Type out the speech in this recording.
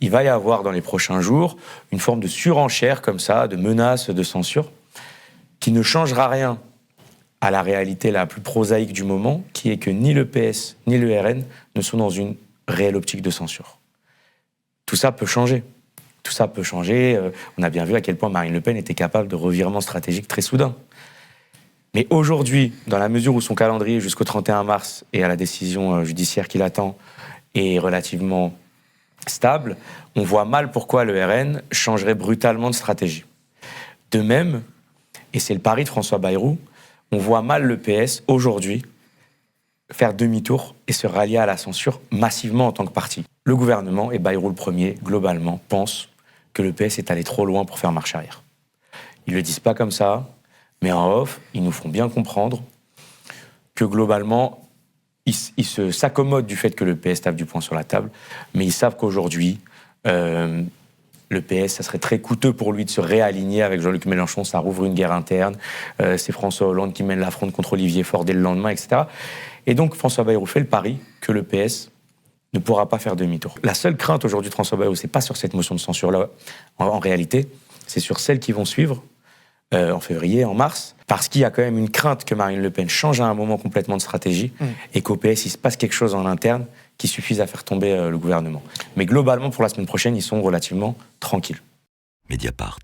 Il va y avoir dans les prochains jours une forme de surenchère comme ça, de menaces, de censure, qui ne changera rien à la réalité la plus prosaïque du moment, qui est que ni le PS ni le RN ne sont dans une réelle optique de censure. Tout ça peut changer. Tout ça peut changer. On a bien vu à quel point Marine Le Pen était capable de revirements stratégiques très soudains. Mais aujourd'hui, dans la mesure où son calendrier jusqu'au 31 mars et à la décision judiciaire qui l'attend est relativement stable, on voit mal pourquoi le RN changerait brutalement de stratégie. De même, et c'est le pari de François Bayrou, on voit mal le PS aujourd'hui faire demi-tour et se rallier à la censure massivement en tant que parti. Le gouvernement, et Bayrou le premier, globalement, pense que le PS est allé trop loin pour faire marche arrière. Ils ne le disent pas comme ça, mais en off, ils nous font bien comprendre que globalement, ils s'accommodent du fait que le PS tape du poing sur la table, mais ils savent qu'aujourd'hui, le PS, ça serait très coûteux pour lui de se réaligner avec Jean-Luc Mélenchon, ça rouvre une guerre interne, c'est François Hollande qui mène la fronde contre Olivier Faure dès le lendemain, etc. Et donc François Bayrou fait le pari que le PS ne pourra pas faire demi-tour. La seule crainte aujourd'hui de François Bayrou, c'est pas sur cette motion de censure-là, en réalité, c'est sur celles qui vont suivre, en février, en mars, parce qu'il y a quand même une crainte que Marine Le Pen change à un moment complètement de stratégie et qu'au PS, il se passe quelque chose en interne qui suffise à faire tomber le gouvernement. Mais globalement, pour la semaine prochaine, ils sont relativement tranquilles. Mediapart.